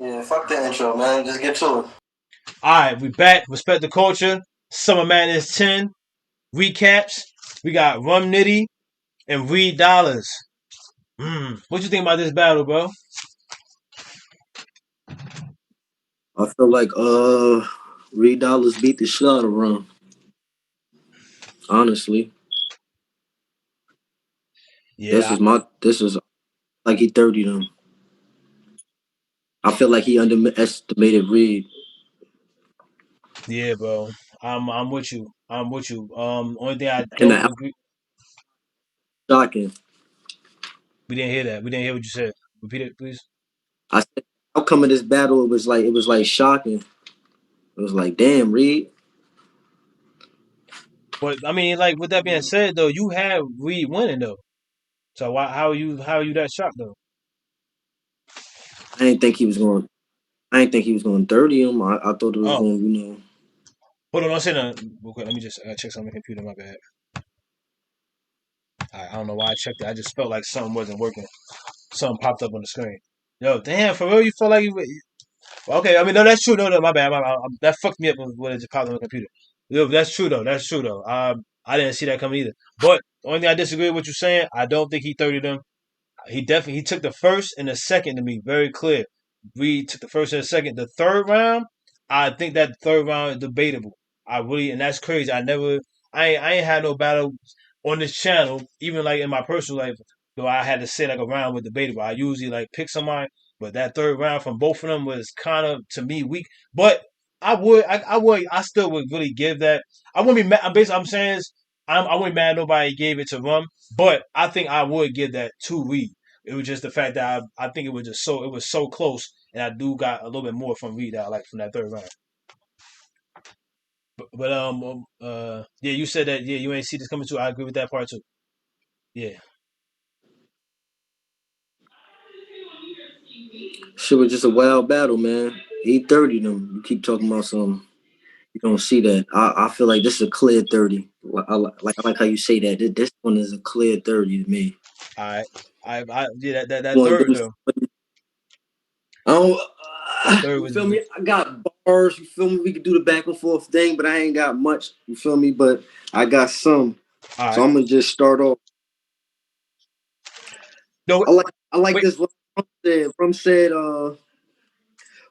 Yeah, fuck the intro, man. Just get to it. All right, we back. Respect the culture. Summer Madness 10 recaps. We got Nitty and Dollaz. What you think about this battle, bro? I feel like Dollaz beat the shit out of Rum. Honestly, Yeah, this is like he 30 them. I feel like he underestimated Reed. yeah, bro. I'm with you. I'm with you. Only thing I And don't the agree. shocking. We didn't hear that. We didn't hear what you said. Repeat it, please. I said the outcome of this battle it was like shocking. It was like, damn, Reed. But I mean, like with that being said, though, you have Reed winning though. So why? How are you that shocked though? I didn't think he was going. I didn't think he was going 30 him. I thought it was Oh, going, hold on, I'm saying real quick. Let me just check something on the computer. My bad. I don't know why I checked it. I just felt like something wasn't working. Something popped up on the screen. Yo, damn, for real, you felt like you. Okay, I mean, no, that's true. No, my bad. That fucked me up when it just popped on the computer. Yo, that's true though. That's true though. I didn't see that coming either. But the only thing I disagree with what you're saying, I don't think he 30 them. He took the first and the second to me very clear. We took the first and the second. The third round, I think that third round is debatable. I really, and that's crazy. I ain't had no battle on this channel, even like in my personal life, though I had to say like a round with debatable. I usually like pick somebody, but that third round from both of them was kind of to me weak. But I still would really give that. I wouldn't be mad. Basically, I'm saying is, I wouldn't be mad nobody gave it to Rum, but I think I would give that to Reed. It was just the fact that I think it was so close, and I do got a little bit more from Reed that I like from that third round. Yeah, you said that yeah you ain't see this coming too. I agree with that part too. Yeah, shit was just a wild battle, man. He 30 them. You keep talking about some. You don't see that. I feel like this is a clear 30. I like how you say that. This one is a clear 30 to me. I yeah that One of third them. though I don't. that third You was feel me? I got bars. You feel me? We could do the back and forth thing, but I ain't got much. You feel me? But I got some. all So right. I'm gonna just start off. No, I like wait. this. What From said.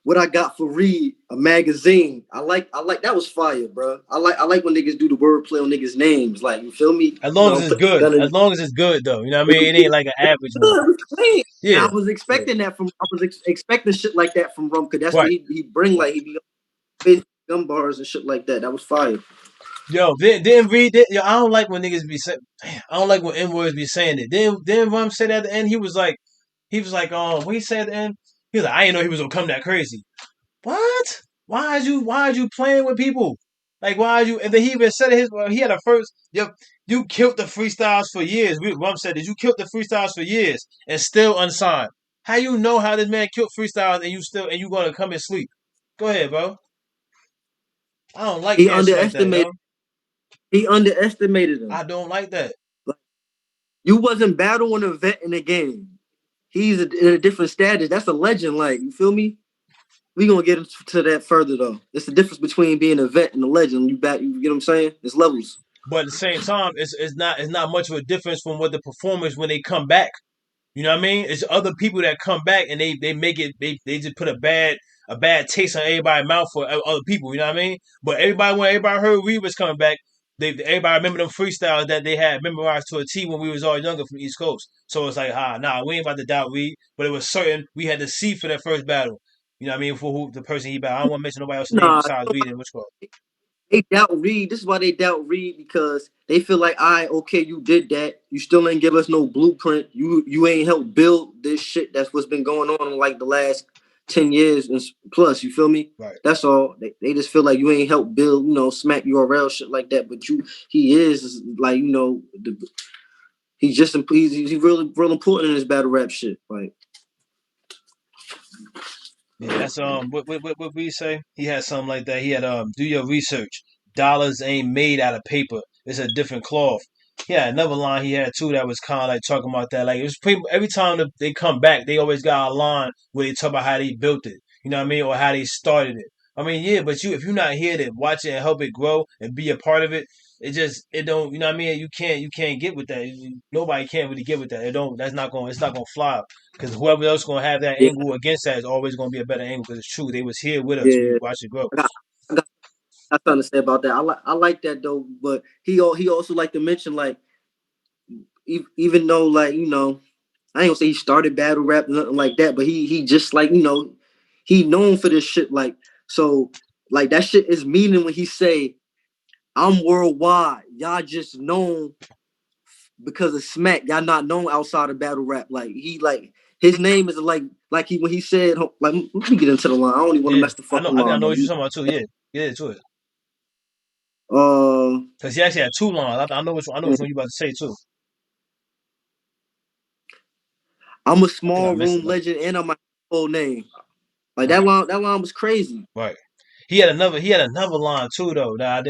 What I got for Reed, a magazine. I like that was fire, bro. I like when niggas do the wordplay on niggas' names. Like you feel me? As You long as know, it's put the good, gun in. as long as it's good though, you know what I It mean. It ain't like an average one. was clean. And I Yeah, was yeah, expecting that from. I was expecting shit like that from Rum, cause that's what right. he bring. Like he be spit gun bars and shit like that. That was fire. Yo, didn't read it. Yo, I don't like when niggas be saying. I don't like when N words be saying it. Then Rum said at the end, he was like, what he said at the end. He was like, I didn't know he was gonna come that crazy. What? Why are you playing with people? Like why are you? And then he even said his. He had a first. Yo, you killed the freestyles for years. Rum said that you killed the freestyles for years and still unsigned. How you know how this man killed freestyles and you gonna come and sleep? Go ahead, bro. I don't like He hearing shit like that, underestimated. yo. He underestimated him. I don't like that. Like, you wasn't battling a vet in the game. He's in a different status. That's a legend. Like you feel me? We gonna get into that further though. It's the difference between being a vet and a legend. You get what I'm saying? It's levels. But at the same time, it's not much of a difference from what the performers when they come back. You know what I mean? It's other people that come back and they make it they just put a bad taste on everybody's mouth for other people. You know what I mean? But when everybody heard Reed was coming back, everybody remember them freestyles that they had memorized to a T when we was all younger from East Coast. So it's like, nah, we ain't about to doubt Reed, but it was certain we had to see for that first battle. You know what I mean? For who the person he battled. I don't want to mention nobody else's name Nah, besides Reed and which one. they doubt Reed. This is why they doubt Reed because they feel like, okay, you did that. You still ain't give us no blueprint. You ain't helped build this shit. That's what's been going on in like the last 10 years and plus. You feel me? Right. That's all. They just feel like you ain't helped build, smack URL shit like that. But he is like, he's really real important in this battle rap shit. Like Yeah, that's what we say. He had something like that. He had do your research. dollars ain't made out of paper. It's a different cloth. He had another line he had too that was kind of like talking about that. Like it was pretty, every time they come back, they always got a line where they talk about how they built it. You know what I mean, or how they started it. I mean, yeah, but if you're not here to watch it and help it grow and be a part of it, it don't. You know what I mean? You can't get with that. Nobody can really get with that. It don't. That's not going. It's not going to fly because whoever else going to have that Yeah, angle against that is always going to be a better angle because it's true. They was here with us. We yeah. watched it grow. I got, I got something to say about that. I like that though, but he also like to mention like even though like I ain't gonna say he started battle rap nothing like that, but he just like he known for this shit like so like that shit is meaning when he say I'm worldwide. Y'all just known because of smack. Y'all not known outside of battle rap. Like he like his name is like he when he said like let me get into the line. I don't even want to Yeah, mess the I know. fucking I think I line know up. what you're talking about too. Yeah, yeah, to it. Uh, Because he actually had two lines. I know which one. I know which one you about to say too. I'm a I think I small missed it room though. legend and I'm my whole name. Like Right, that line was crazy. right. He had another line too though. That I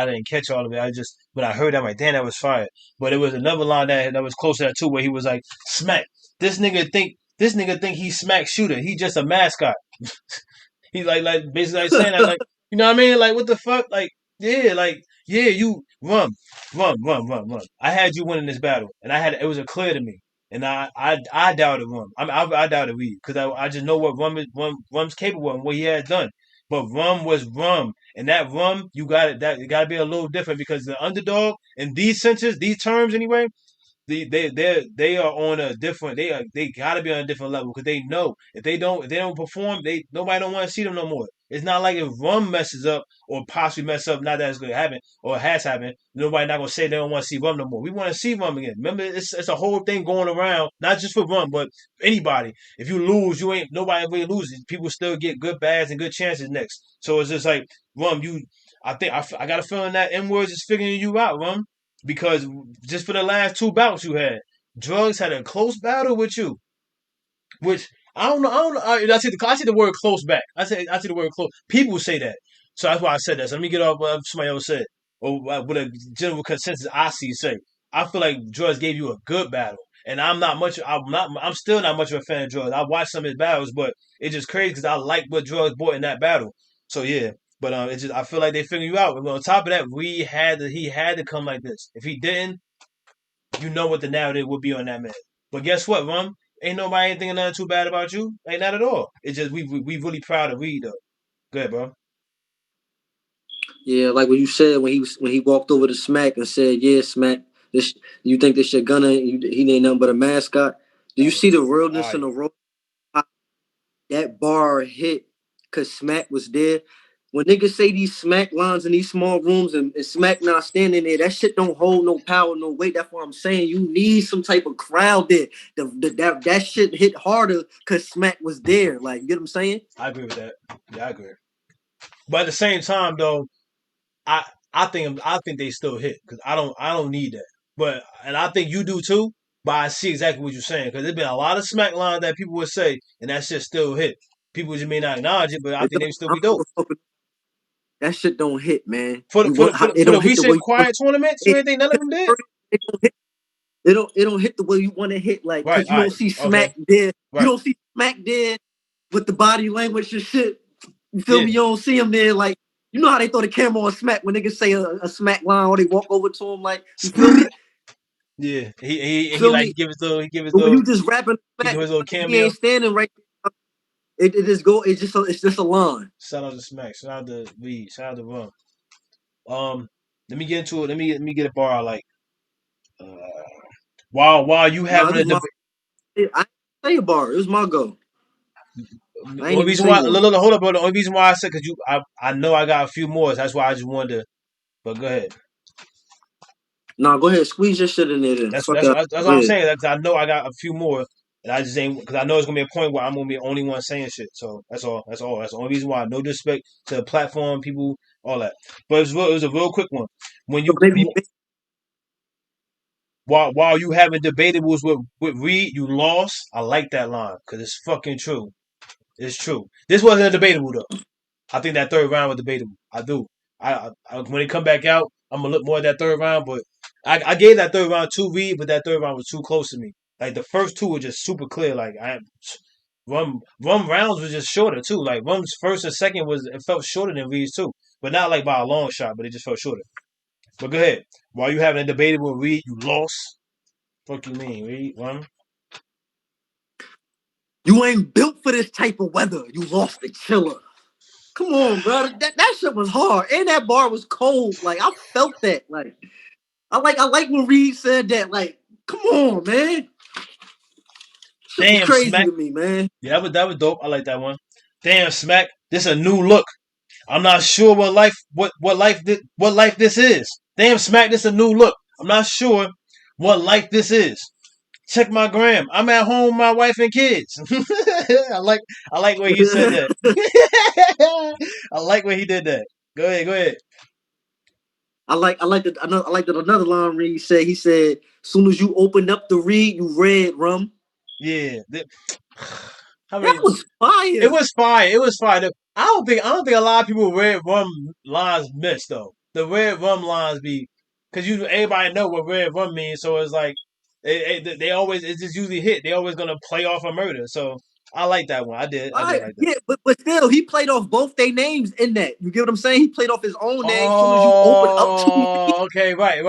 didn't catch all of it. I just when I heard that, I'm like, damn, that was fire. But it was another line that was close to that too, where he was like, smack. This nigga think he's smack shooter. He just a mascot. He like basically like saying that like you know what I mean? Like what the fuck? Like you run. I had you winning this battle, and it was a clear to me, and I doubted Rum. I doubted Reed because I just know what Rum's capable of and what he has done. But Rum was Rum, and that Rum you got it. That it got to be a little different because the underdog in these senses, these terms anyway, they are on a different they gotta be on a different level because they know if they don't perform nobody don't want to see them no more. It's not like if Rum messes up or possibly mess up, not that it's gonna happen or has happened, nobody not gonna say they don't want to see Rum no more. We want to see Rum again. Remember, it's a whole thing going around, not just for Rum, but anybody. If you lose, you ain't nobody really loses. People still get good bads and good chances next. So it's just like Rum, I think I got a feeling that N words is figuring you out, Rum. Because just for the last two bouts you had, Drugs had a close battle with you, which I don't know. I don't know. I see the word close back. I see the word close. People say that, so that's why I said that. So let me get off what somebody else said, or what a general consensus I see say. I feel like Drugs gave you a good battle, and I'm not much. I'm not. I'm still not much of a fan of Drugs. I watched some of his battles, but it's just crazy because I like what Drugs brought in that battle. So yeah, but it's just I feel like they figured you out. And on top of that, he had to come like this. If he didn't, you know what the narrative would be on that man. But guess what, Rum? Ain't nobody thinking nothing too bad about you. Ain't not at all. It's just we really proud of Reed though. Good, bro. Yeah, like what you said when he walked over to Smack and said, "Yeah, Smack, this you think this your gunner? He ain't nothing but a mascot." Do you That see the was realness in fire. the role? That bar hit because Smack was there. When niggas say these Smack lines in these small rooms and Smack not standing there, that shit don't hold no power, no weight. That's what I'm saying. You need some type of crowd there. That shit hit harder because Smack was there. Like, you get what I'm saying? I agree with that. Yeah, I agree. But at the same time, though, I I think they still hit because I don't need that. But and I think you do too. But I see exactly what you're saying because there's been a lot of smack lines that people would say, and that shit still hit. People just may not acknowledge it, but I It think they don't, would still I be don't give dope. a fuck. That shit don't hit, man. For the You for the want for the, it for the don't hit the way recent you want quiet tournaments, it. you ain't think none of them did? It don't hit. It don't hit the way you want to hit, like Right. because you All right. don't see Okay. Smack there. You Right. don't see Smack there with the body language and shit. You feel Yeah. me? You don't see him there, like you know how they throw the camera on Smack when niggas say a Smack line or they walk over to him, like you feel me? Yeah. He Feel like me? he give his But when little you just rapping he Smack, do his little he ain't cameo. standing right. It just go. It's just a line. Shout out to Smack. Shout out to V. Shout out to Rum. Um, let me get into it. Let me get a bar I like. Uh, while you No, having it a was my. debate. I didn't say a bar. It was my go. The I ain't only even reason say why, one. look, hold up, bro. The only reason why I said because I know I got a few more. That's why I just wanted to. But go ahead. No, go ahead. Squeeze your shit in there. Then That's fuck that's out. that's Go what I'm ahead. saying. That's, I know I got a few more, and I just ain't because I know it's gonna be a point where I'm gonna be the only one saying shit. So that's all. That's all. That's the only reason why. No disrespect to the platform, people, all that. But it was a real quick one. When So you maybe while you having debatables with Reed, you lost. I like that line because it's fucking true. It's true. This wasn't a debatable though. I think that third round was debatable. I do. When it come back out, I'm gonna look more at that third round. But I gave that third round to Reed, but that third round was too close to me. Like the first two were just super clear. Like Rum rounds was just shorter too. Like Rum's first and second was it felt shorter than Reed's too, but not like by a long shot. But it just felt shorter. But go ahead. While you having a debate with Reed, you lost. Fuck you mean, Reed? Rum? You ain't built for this type of weather. You lost the chiller. Come on, bro. That shit was hard. And that bar was cold. Like, I felt that. Like, I like when Reed said that. Like, come on, man. Shit was Damn, crazy Smack. to me, man. Yeah, that was dope. I like that one. Damn, Smack. This a new look. I'm not sure what life this is. Damn, Smack. This a new look. I'm not sure what life this is. Check my gram. I'm at home with my wife and kids. I like where he said that. I like where he did that. Go ahead, go ahead. I like that another line Reed said. He said, soon as you opened up the read, you read rum. Yeah. I That mean, was it fire. was fire. It was fire. I don't think a lot of people red rum lines miss though. The red rum lines be because everybody know what red rum means, so it's like they always it's just usually hit. They always gonna play off a murder. So I like that one. I did Right. like that. Yeah, but still, he played off both their names in that. You get what I'm saying? He played off his own name. As soon as you open up to me, Oh, okay, right.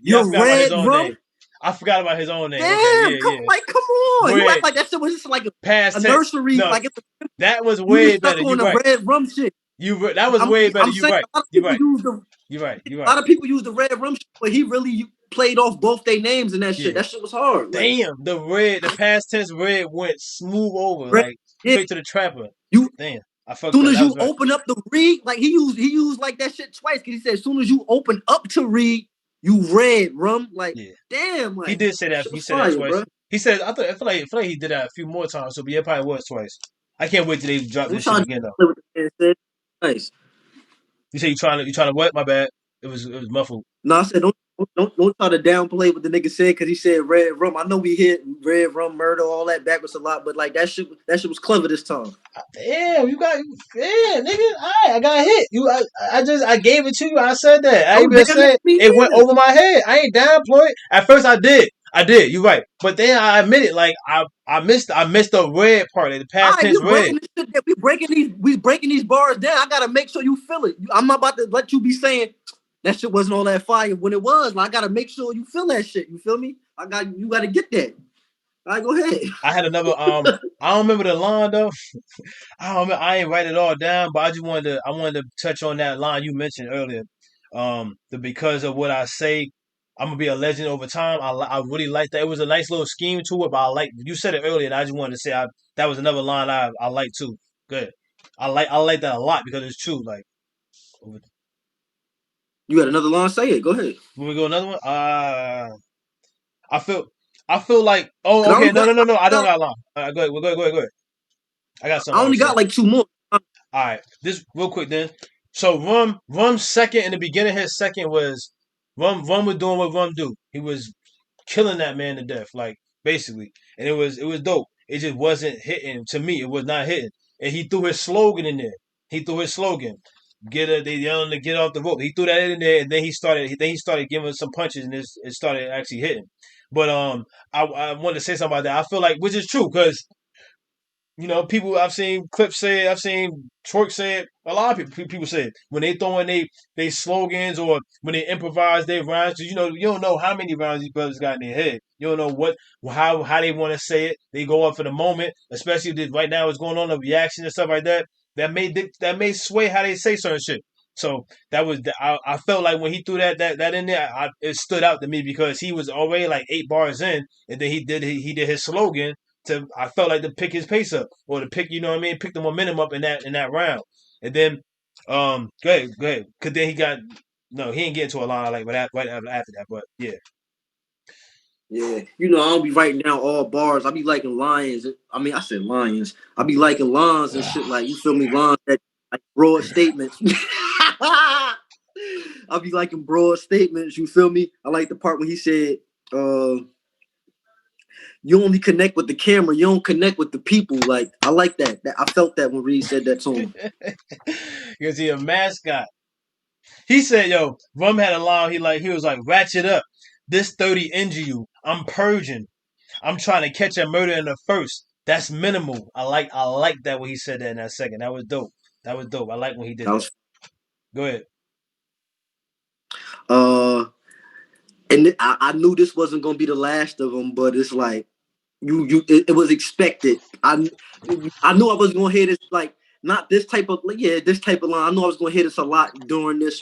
Yeah, I your forgot about his red own name. rum. I forgot about his own name. Okay, Damn, yeah, come yeah. like come on. You act Red like that shit was just like a past tense. nursery, No, like that was you just way stuck better. on You the right. red rum shit. That was I'm way better. I'm You saying right. a lot of You people right. use the You right. You a right. lot of people use the red rum shit, but he really played off both their names and that shit. Yeah. That shit was hard. Like Damn, the past tense red went smooth over, red, like yeah, straight to the trapper. you Damn, I fucked soon up. as That was you right. open up the read, like he used like that shit twice because he said as soon as you open up to read, you read rum. Like Yeah, damn, he like did say that that. shit He was said that fire, twice. bro. He said, I feel like he did that a few more times. So, but yeah, it probably was twice. I can't wait till they drop I'm this shit trying to again though. play with the man said. Nice. You say you trying to what? My bad. It was muffled. No, I said don't try to downplay what the nigga said because he said red rum. I know we hit red rum murder all that backwards a lot, but like that shit was clever this time. Damn, yeah, nigga. I got hit. I gave it to you. I said that. I Don't even damn said it me it went neither. over my head. I ain't downplaying. At first, I did. I did. You right. But then I admit it. Like I missed the red part. Like the All past right, tense you red. breaking this shit that we breaking these bars down. I gotta make sure you feel it. I'm not about to let you be saying that shit wasn't all that fire when it was. Like, I gotta make sure you feel that shit. You feel me? You gotta get that. All right, go ahead. I had another. I don't remember the line though. I don't. I ain't write it all down, but I wanted to touch on that line you mentioned earlier. The because of what I say, I'm gonna be a legend over time. I really like that. It was a nice little scheme to it, but I like you said it earlier, and I just wanted to say that was another line I like too. Good. I like that a lot because it's true. Like, when You got another line? Say it. Go ahead. we go another one. I feel. I feel like. Oh, Cause okay. No. I don't got a line. Go ahead. Go ahead. I got something I I only was saying. got like two more. All right, this real quick then. So Rum's second in the beginning. His second was Rum was doing what Rum do. He was killing that man to death, like basically, and it was dope. It just wasn't hitting to me. It was not hitting, and he threw his slogan in there. He threw his slogan. They yelling to get off the rope. He threw that in there, and then he started giving some punches, and it started actually hitting. But I wanted to say something about that. I feel like which is true because people I've seen clips say it, I've seen Twerk say it. A lot of people say it when they throw in they slogans or when they improvise their rhymes. 'Cause you don't know how many rhymes these brothers got in their head. You don't know how they want to say it. They go up for the moment, especially if right now what's going on, the reaction and stuff like that. That may sway how they say certain shit. So I felt like when he threw that in there, it stood out to me because he was already like 8 bars in, and then he did his slogan I felt like to pick his pace up or to pick, you know what I mean, pick the momentum up in that round. And then go ahead. Cause then he got no, he didn't get into a line like right after that, but yeah. Yeah, I don't be writing down all bars. I be liking lions. I mean, I said lions. I be liking lines and shit. Like, you feel me? Lines that like broad statements. I be liking broad statements. You feel me? I like the part when he said, uh, "You only connect with the camera. You don't connect with the people." Like, I like that. I felt that when Reed said that to him. Because he a mascot. He said, "Yo, Rum had a line. He was like, ratchet up. This 30 injure you. I'm purging. I'm trying to catch a murder in the first. That's minimal. I like that when he said that in that second. That was dope. That was dope. I like when he did That that. was Go ahead. uh, and I knew this wasn't gonna be the last of them, but it's like it was expected. I knew I was gonna hear this like not this type of this type of line. I knew I was gonna hear this a lot during this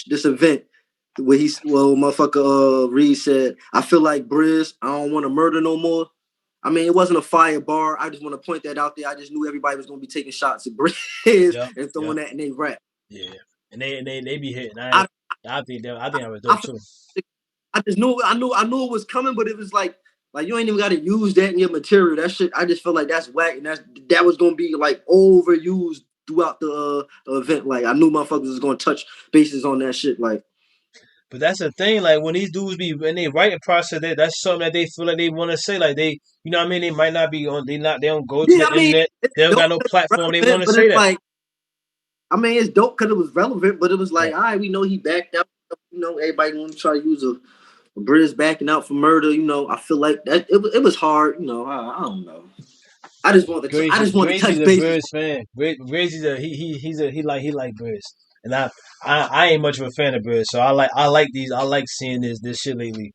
this event where motherfucker Reed said, I feel like Briz, I don't want to murder no more. I mean, it wasn't a fire bar. I just want to point that out there. I just knew everybody was gonna be taking shots at Briz Yep. and throwing Yep. that in their rap. Yeah. And they be hitting. I I think that was I, dope too. I just knew I knew it was coming, but it was like you ain't even got to use that in your material. That shit, I just feel like that's whack, and that was gonna be like overused throughout the event. Like I knew motherfuckers was gonna touch bases on that shit. Like But that's the thing, like when these dudes be when they writing process, that's something that they feel like they want to say. Like you know what I mean? They might not be on, they don't go to yeah, the I mean internet. it's They don't dope, got no it's platform. They want relevant, to but say it's that. like I mean it's dope because it was relevant, but it was Right. like all right, we know he backed out. Everybody want to try to use a Briz backing out for murder. I feel like that it was hard. I don't know. I just want to Grazy's touch a bases. Birds fan. Grazy's a he like Birds, and I ain't much of a fan of Birds, so I like seeing this shit lately.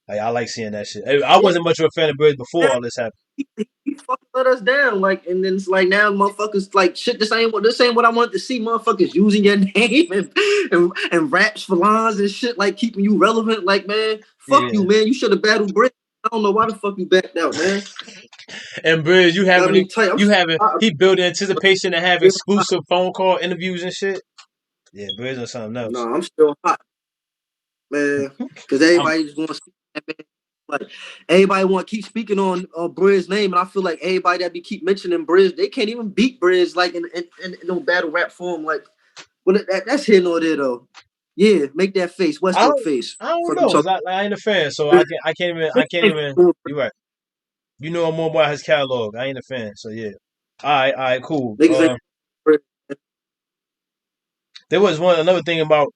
Like I like seeing that shit. I Yeah, wasn't much of a fan of Birds before all this happened. he fucking let us down. Like, and then it's like now motherfuckers like shit. This ain't what I wanted to see. Motherfuckers using your name and raps for lines and shit, like keeping you relevant. Like, man, fuck Yeah, you, man. You should have battled Brick. I don't know why the fuck you backed out, man. and Birds, Got me tight. he built anticipation to have exclusive phone call interviews and shit. Yeah, Birds on something else. No, I'm still hot, man. Because I'm everybody just want to speak that man. Like everybody want to keep speaking on Briz name, and I feel like everybody that be keep mentioning Briz, they can't even beat Briz like in no battle rap form. Like, well, that's here nor there though. Yeah, make that face, I Westbrook don't face. I don't Fuck you know. talking. I ain't a fan, so Briz I can't ain't even. doing You're right. You know more about his catalog. I ain't a fan, so yeah. All right, cool. niggas ain't Briz. There was another thing about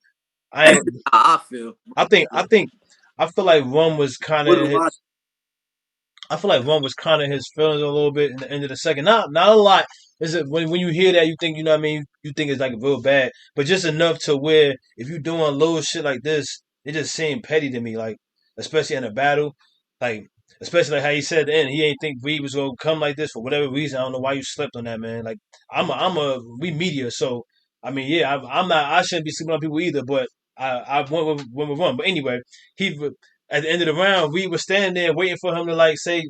I ain't, I feel. I feel like Rum was kind What of a lot. his. I feel like Rum was kind of his feelings a little bit in the end of the second. Not a lot. Is it when you hear that you think you know what I mean? You think it's like real bad, but just enough to where if you doing little shit like this, it just seemed petty to me. Like especially in a battle, like especially like how he said at the end, he ain't think Reed was gonna come like this for whatever reason. I don't know why you slept on that, man. Like we media, so I mean, yeah, I'm not. I shouldn't be sleeping on people either, but I went with Rum. But anyway, he at the end of the round, we was standing there waiting for him to like say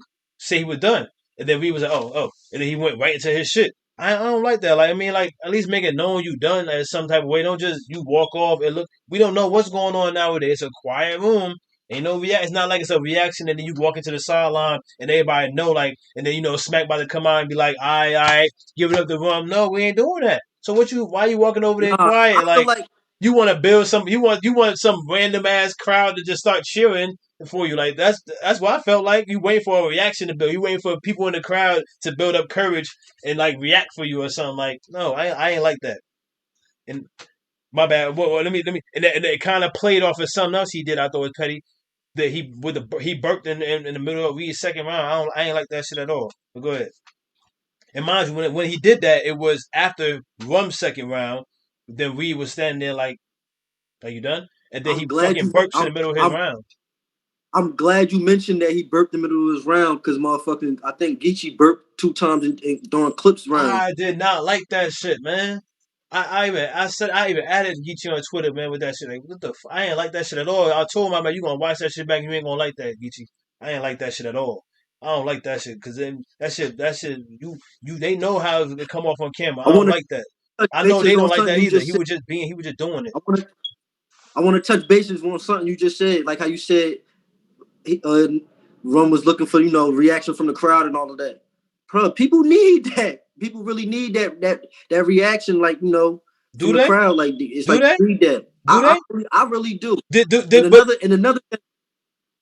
he was done, and then we was like, oh, and then he went right into his shit. I don't like that. Like I mean, like at least make it known you done as some type of way. Don't just you walk off and look. We don't know what's going on nowadays. It's a quiet room. Ain't no react. It's not like it's a reaction, and then you walk into the sideline and everybody know like, and then Smack about to come out and be like, all right, give it up the Rum. No, we ain't doing that. So what you? Why you walking over there Nah, I quiet? feel Like like you want to build some. You want some random ass crowd to just start cheering for you. Like that's what I felt like. You wait for a reaction to build. You waiting for people in the crowd to build up courage and like react for you or something. Like no, I ain't like that. And my bad. Let me. And it kind of played off of something else he did. I thought was petty. That he burped in the middle of Reed's second round. I ain't like that shit at all. But go ahead. And mind you, when he did that, it was after Rum's second round. Then Reed was standing there like, "Are you done?" And then I'm he glad fucking you. burps in the middle of his round. I'm glad you mentioned that he burped in the middle of his round because motherfucking I think Geechee burped 2 times during Clips round. I did not like that shit, man. I even added Geechee on Twitter, man, with that shit. Like, what the? I ain't like that shit at all. I told my man, you gonna watch that shit back. You ain't gonna like that, Geechee. I ain't like that shit at all. I don't like that shit because then that shit, they know how to come off on camera. I I don't want to like that. touch I know they bases don't on like something that you either. just said. He was just doing it. I want to I want to touch bases on something you just said, like how you said he, Rum was looking for reaction from the crowd and all of that. Bro, people need that. People really need that reaction, like Do from the they? crowd. Like it's Do like they? you need that. Do they? I really do. And But another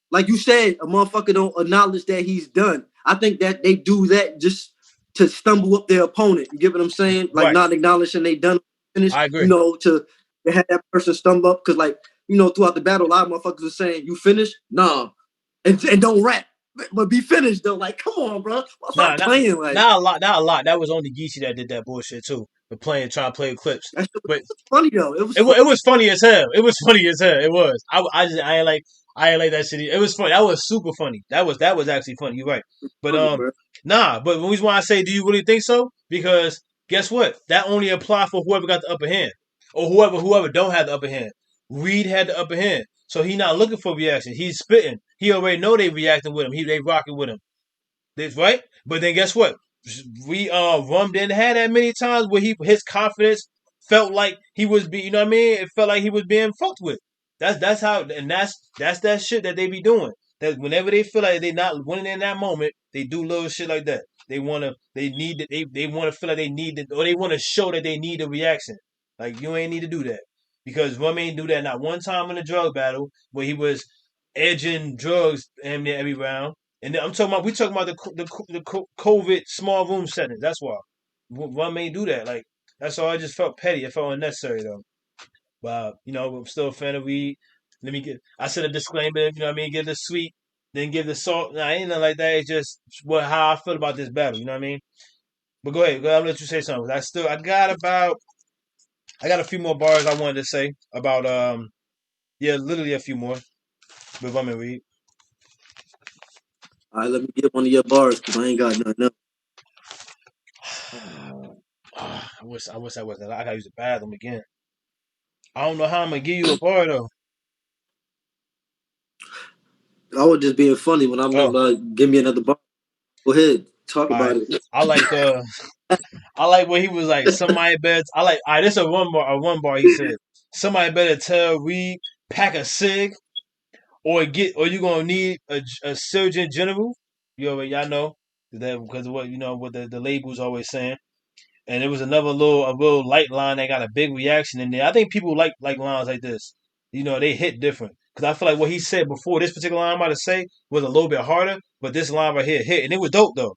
like you said, a motherfucker don't acknowledge that he's done. I think that they do that just to stumble up their opponent. You get what I'm saying? Like right, not acknowledging they done finish, I agree. to They had that person stumble up because, like, throughout the battle, a lot of motherfuckers were saying, "You finished? Nah, and don't rap, but be finished though." Like, come on, bro, Nah, stop playing. Like, not a lot, not a lot. That was only Geechee that did that bullshit too. The playing, trying to play clips, that shit but was funny though. It was it funny. was funny as hell. It was funny as hell. It was. I ain't like that shit. It was funny. That was super funny. That was actually funny. You're right. But Funny, bro. nah. But the reason why I say, do you really think so? Because guess what? That only apply for whoever got the upper hand, or whoever don't have the upper hand. Reed had the upper hand, so he not looking for reaction. He's spitting. He already know they reacting with him. They rocking with him. That's right. But then guess what? We Rum didn't have that many times where his confidence felt like he was you know what I mean? It felt like he was being fucked with. That's how, and that's that shit that they be doing. That whenever they feel like they not winning in that moment, they do little shit like that. They wanna feel like they need it, or they wanna show that they need a reaction. Like, you ain't need to do that. Because Rum ain't do that not one time in the drug battle where he was edging drugs every round. And then we talking about the COVID small room settings. That's why one may do that. Like, that's all. I just felt petty. It felt unnecessary though. But I'm still a fan of weed. I said a disclaimer. You know what I mean? Give the sweet, then give the salt. Nah, ain't nothing like that. It's just how I feel about this battle. You know what I mean? But go ahead. I'll let you say something. I got a few more bars I wanted to say about yeah, literally a few more. But let me read. All right, let me get one of your bars because I ain't got nothing else. I wish I wasn't. I gotta use the bathroom again. I don't know how I'm gonna give you a bar though. I was just being funny when I meant Oh, like, give me another bar. Go ahead, talk all about right. it. I like I like when he was like, somebody better. I like. All right, this is a one bar. He said, somebody better tell Reed pack a cig, or you gonna need a surgeon general. Y'all know that because of what the labels always saying. And it was a real light line that got a big reaction in there. I think people like lines like this. They hit different. Because I feel like what he said before, this particular line I'm about to say, was a little bit harder, but this line right here hit, and it was dope though.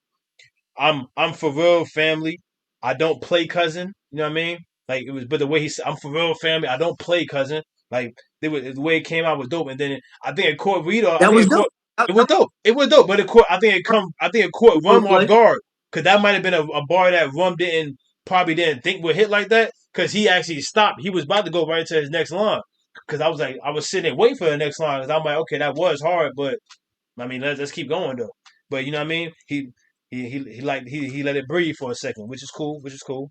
I'm for real family. I don't play cousin. You know what I mean? Like, it was, but the way he said, I'm for real family. I don't play cousin. Like, the way it came out was dope. And then I think it caught Rito. I That think was it dope. caught. It was dope. It was dope. But it caught. I think it caught Rum off Wordplay. guard, because that might have been a bar that Rum probably didn't think would hit like that. Because he actually stopped. He was about to go right to his next line. Because I was sitting there waiting for the next line. Because I'm like, okay, that was hard, but I mean, let's keep going though. But you know what I mean? He let it breathe for a second, which is cool. Which is cool.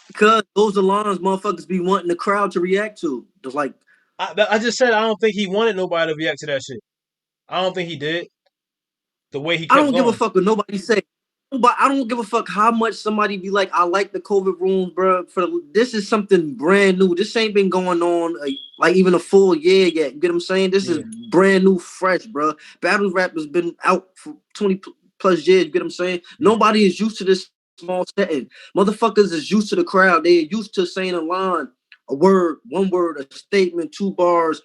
Because those are lines motherfuckers be wanting the crowd to react to. Just like, I just said I don't think he wanted nobody to react to that shit. I don't think he did. The way he I kept don't give a going. fuck what nobody say. But I don't give a fuck how much somebody be like, I like the COVID rooms, bro. This is something brand new. This ain't been going on like even a full year yet. You get what I'm saying? This is Yeah, brand new, fresh, bro. Battle rap has been out for 20 plus years. You get what I'm saying? yeah. Nobody is used to this small setting. Motherfuckers is used to the crowd. They are used to saying a line, a word, one word, a statement, two bars,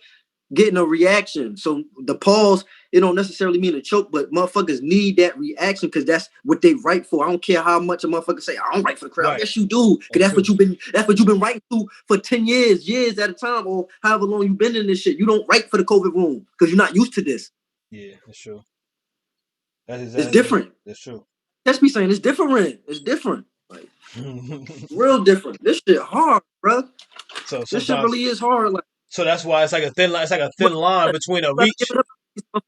getting a reaction. So the pause, it don't necessarily mean a choke, but motherfuckers need that reaction because that's what they write for. I don't care how much a motherfucker say, I don't write for the crowd. Right. Yes, you do. Cause That's true. that's what you've been writing to for 10 years at a time, or however long you've been in this shit. You don't write for the COVID room because you're not used to this. Yeah, that's true. That's It's exactly different. that's true. That's me saying it's different. It's different. Like real different. This shit hard, bro. So This shit sometimes, really is hard. Like, so that's why it's like a thin line. It's like a thin line between a you gotta give reach. it up.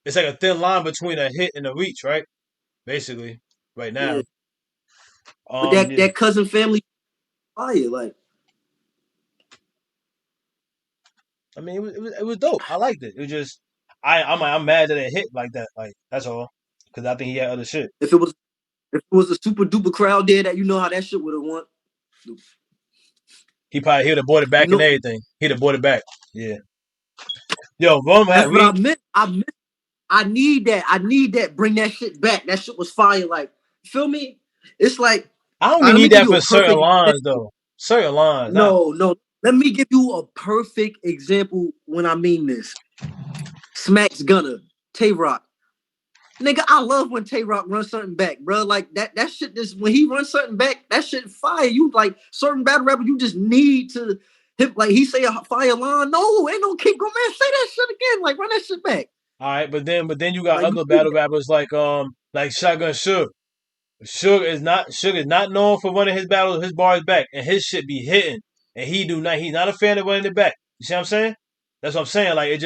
It's like a thin line between a hit and a reach, right? Basically, right Yeah. now. But Yeah. that cousin family fire, like I mean, it was dope. I liked it. It was just I'm mad that it hit like that. Like, that's all. Because I think he had other shit. if it was if it was a super duper crowd there, that you know how that shit would have went. He'd have bought it You back and know everything. He'd have bought it back. Yeah. Yo, Rome had that's what I Reed. meant. I need that. I need that. Bring that shit back. That shit was fire. Like, feel me? It's like, I only let me need give that you a for certain perfect lines example. though. Certain lines. Nah. No. Let me give you a perfect example when I mean this. Smacks Gunner, Tay Rock. Nigga, I love when Tay Rock runs something back, bro. Like that shit. When he runs something back, that shit fire. You like certain battle rapper, you just need to. him like he say a fire line. No, ain't no keep going, man. Say that shit again. Like run that shit back. All right, but then you got Like you other did battle rappers like Shotgun Suge. Suge is not known for running his bars back, and his shit be hitting, and he's not a fan of running it back. You see what I'm saying? That's what I'm saying. Like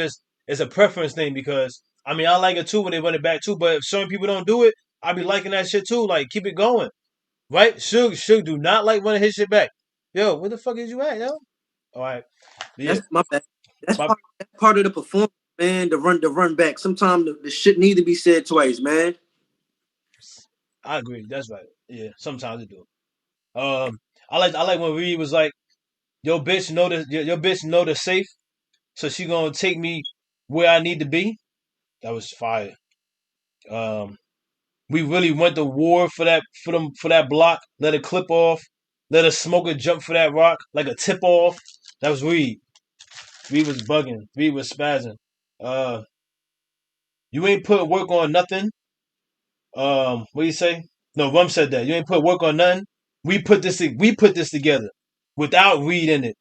it's a preference thing because I mean I like it too when they run it back too, but if certain people don't do it, I be liking that shit too. Like keep it going, right? Suge do not like running his shit back. Yo, where the fuck is you at, yo? All right, but yeah, that's my bad. my, That's part of the performance, man. The run back. Sometimes the shit need to be said twice, man. I agree. That's right. Yeah, sometimes it do. Um, I like when Reed was like, "Your bitch know your bitch know the safe, so she gonna take me where I need to be." That was fire. Um, we really went to war for that block. Let it clip off. Let a smoker jump for that rock like a tip off. That was Reed. Reed was bugging. Reed was spazzing. Uh, you ain't put work on nothing. What do you say? No, Rum said that. You ain't put work on nothing. We put this together without Reed in it.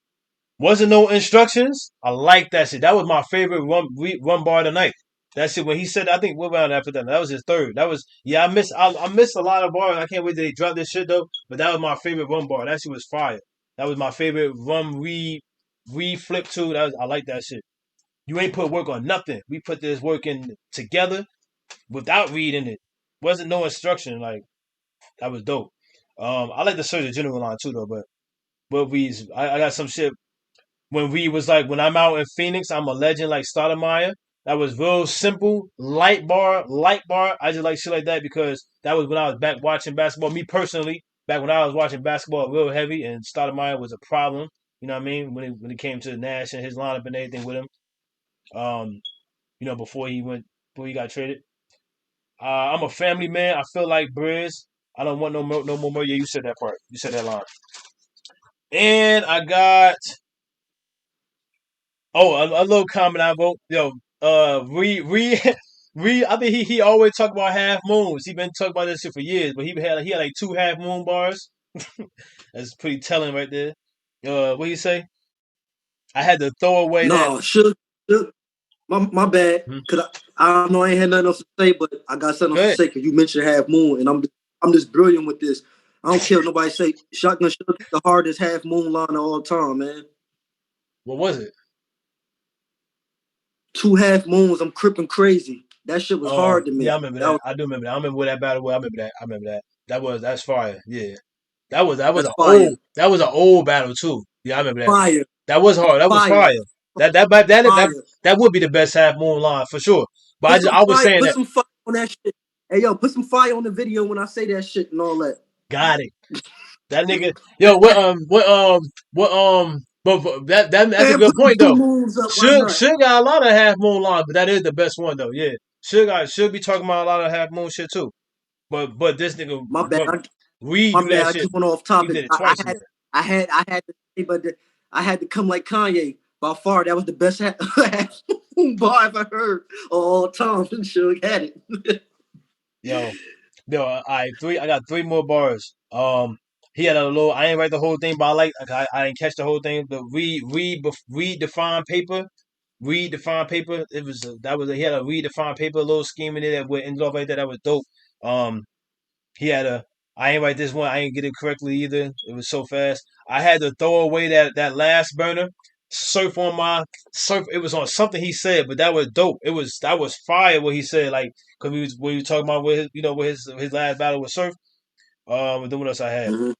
Wasn't no instructions. I like that shit. That was my favorite run bar tonight. That shit when he said, I think what round after that? That was his third. That was yeah. I missed a lot of bars. I can't wait till they drop this shit though. But that was my favorite run bar. That shit was fire. That was my favorite run re flip too. I like that shit. You ain't put work on nothing. We put this work in together without reading it. Wasn't no instruction. Like that was dope. I like the Surgeon General line too though. But I got some shit when we was like, when I'm out in Phoenix, I'm a legend like Stoudemire. That was real simple, light bar. I just like shit like that because that was when I was back watching basketball. Me personally, back when I was watching basketball real heavy, and Stoudemire was a problem. You know what I mean? When it came to Nash and his lineup and everything with him. Um, before he got traded. I'm a family man. I feel like Briz. I don't want no more. Yeah, you said that part. You said that line. And I got a little comment I wrote. Yo, re I think he always talk about half moons. He been talking about this shit for years, but he had like two half moon bars. That's pretty telling right there. What do you say? I had to throw away that. No, shook. My bad. Hmm? Cause I know I ain't had nothing else to say, but I got something Go else to ahead. say because you mentioned half moon, and I'm just brilliant with this. I don't care what nobody say. Shotgun Suge the hardest half moon line of all time, man. What was it? Two half moons, I'm crippin' crazy. That shit was Oh, hard to yeah, I me. remember That that. was I do remember that. I remember where that battle was. I remember that. I remember that. That's fire. Yeah. that's fire. That was an old battle too. Yeah, I remember that. Fire. That was hard. That was Fire. fire. That Fire. that would be the best half moon line for sure. But Put some I was fire. saying Put that some fire on that shit. Hey yo, put some fire on the video when I say that shit and all that. got it. That nigga, yo, but that's a Man, good put them point two though. moves up. Why not? Should got a lot of half moon lines, but that is the best one though. Yeah, should be talking about a lot of half moon shit too. But this nigga My bad. redo My bad. that I shit. just went off He topic. did it twice more. I had to say, but I had to come like Kanye. By far, that was the best bar I've ever heard of all time. Suge had it. Yo, I got three more bars. He had a little. I ain't write the whole thing, but I didn't catch the whole thing. But read defined paper. Read defined paper. It was he had a read defined paper, a little scheme in it that would end off like that. That was dope. Um, he had a. I ain't write this one. I ain't get it correctly either. It was so fast. I had to throw away that last burner. Surf on my surf. It was on something he said, but that was dope. That was fire what he said. Like because we was talking about with his last battle with Surf. And then what else I had? Mhm.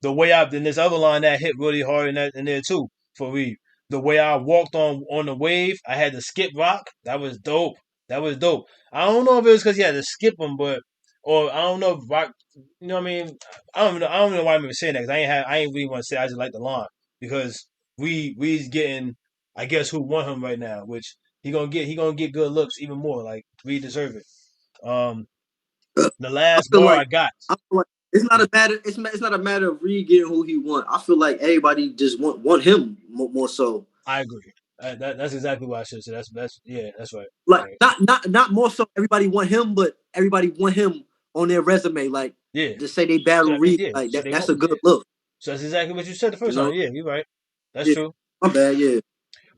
The way I then this other line that hit really hard in there too for me. The way I walked on the wave, I had to skip rock. That was dope. That was dope. I don't know if it was because he had to skip them, but or I don't know if rock. You know what I mean? I don't know why I'm even saying that because I ain't really want to say. I just like the line because we's getting. I guess who want him right now, which he gonna get good looks even more. Like we deserve it. Um, the I last feel bar I like got. I feel like it's not a matter. It's not a matter of Reed getting who he want. I feel like everybody just want him more so. I agree. That's exactly what I should say. That's yeah, that's right. Like Right. not more so. Everybody want him, but everybody want him on their resume. Like Yeah. to say they battle So I mean, Reed. yeah. Like So they that's want a yeah. good look. So that's exactly what you said the You first time. know. Yeah, you're right. That's Yeah. true. My bad. Yeah.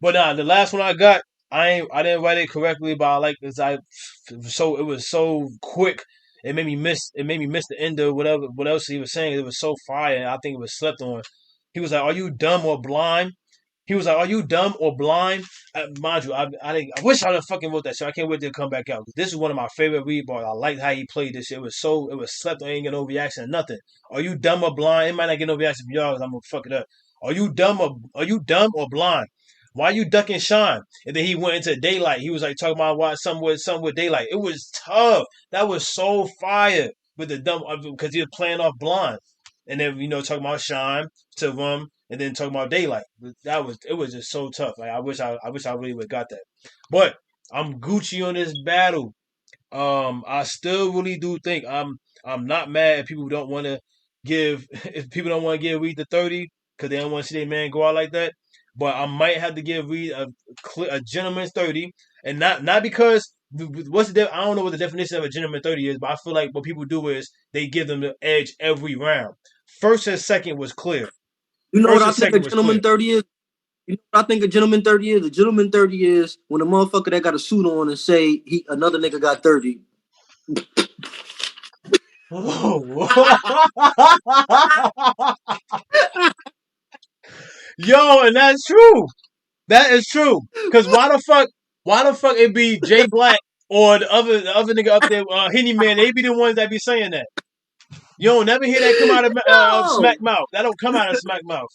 But nah, the last one I got, I didn't write it correctly, but I like this. It was so quick. It made me miss the end of whatever what else he was saying. It was so fire. I think it was slept on. He was like, "Are you dumb or blind?" He was like, "Are you dumb or blind?" Mind you, I wish I would have fucking wrote that shit. I can't wait to come back out. This is one of my favorite read bars. I liked how he played this shit. It was slept on. Ain't get no reaction, nothing. Are you dumb or blind? It might not get no reaction from y'all because I'm gonna fuck it up. Are you dumb or blind? Why you ducking shine? And then he went into daylight. He was like talking about why something with daylight. It was tough. That was so fire with the dumb because he was playing off blind. And then talking about shine to rum and then talking about daylight. It was just so tough. Like I wish I really would have got that. But I'm Gucci on this battle. I still really do think I'm not mad if people don't want to give if people don't want to give Reed the 30 because they don't want to see their man go out like that. But I might have to give Reed a gentleman's 30, and not because I don't know what the definition of a gentleman 30 is, but I feel like what people do is they give them the edge every round. First and second was clear. You know what First I and think a second was clear. gentleman 30 is? You know what I think a gentleman 30 is? A gentleman 30 is when a motherfucker that got a suit on and say another nigga got 30. Yo, and that's true. That is true. Cause why the fuck it be Jay Black or the other nigga up there, Henny Man? They be the ones that be saying that. You don't never hear that come out of No. Smack Mouth. That don't come out of Smack Mouth.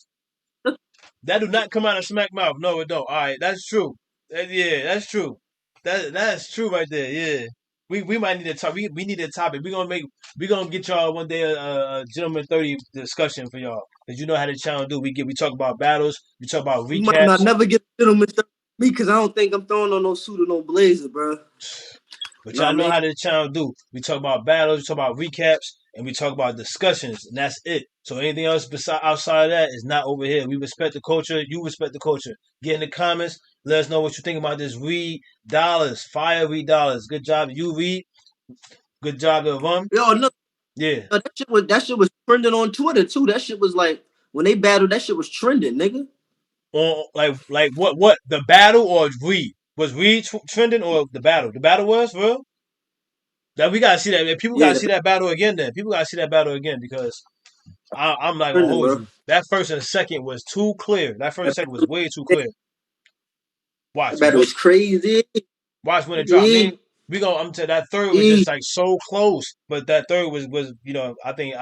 That do not come out of Smack Mouth. No, it don't. All right, that's true. Yeah, that's true. That's true right there. Yeah. We might need to talk. We need a topic. We gonna get y'all one day a gentleman 30 discussion for y'all because you know how the channel do. We talk about battles. We talk about You might not recaps. never get a gentleman 30 me because I don't think I'm throwing on no suit or no blazer, bro. But Know what y'all I know mean? how the channel do. We talk about battles, we talk about recaps, and we talk about discussions, and that's it. So anything else outside of that is not over here. We respect the culture. You respect the culture. Get in the comments. Let us know what you think about this. Read Dollaz, fire Read Dollaz. Good job, you Read. Good job, Rum. Yo, no, Yeah. that shit was trending on Twitter too. That shit was like when they battled, that shit was trending, nigga. Or like what the battle or Read was Read trending or the battle? The battle was real. That we gotta see that. People Yeah, gotta the see that battle again. Then people gotta see that battle again because I'm not gonna trending, hold bro. you. That first and second was too clear. That first and That second was way too clear. Watch battle was crazy. watch when it dropped. E, We go. I'm to that third was e. just like so close, but that third was I think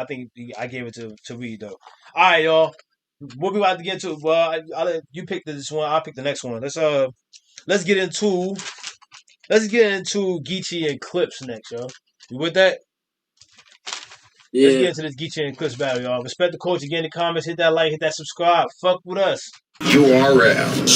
I gave it to Reed though. All right, y'all. What we about to get to? Well, you pick this one. I'll pick the next one. Let's get into Geechee and Clips next, yo. You with that? Let's get Yeah. into this Geechee and Clips battle, y'all. Respect the culture. Get in the comments. Hit that like. Hit that subscribe. Fuck with us. URL.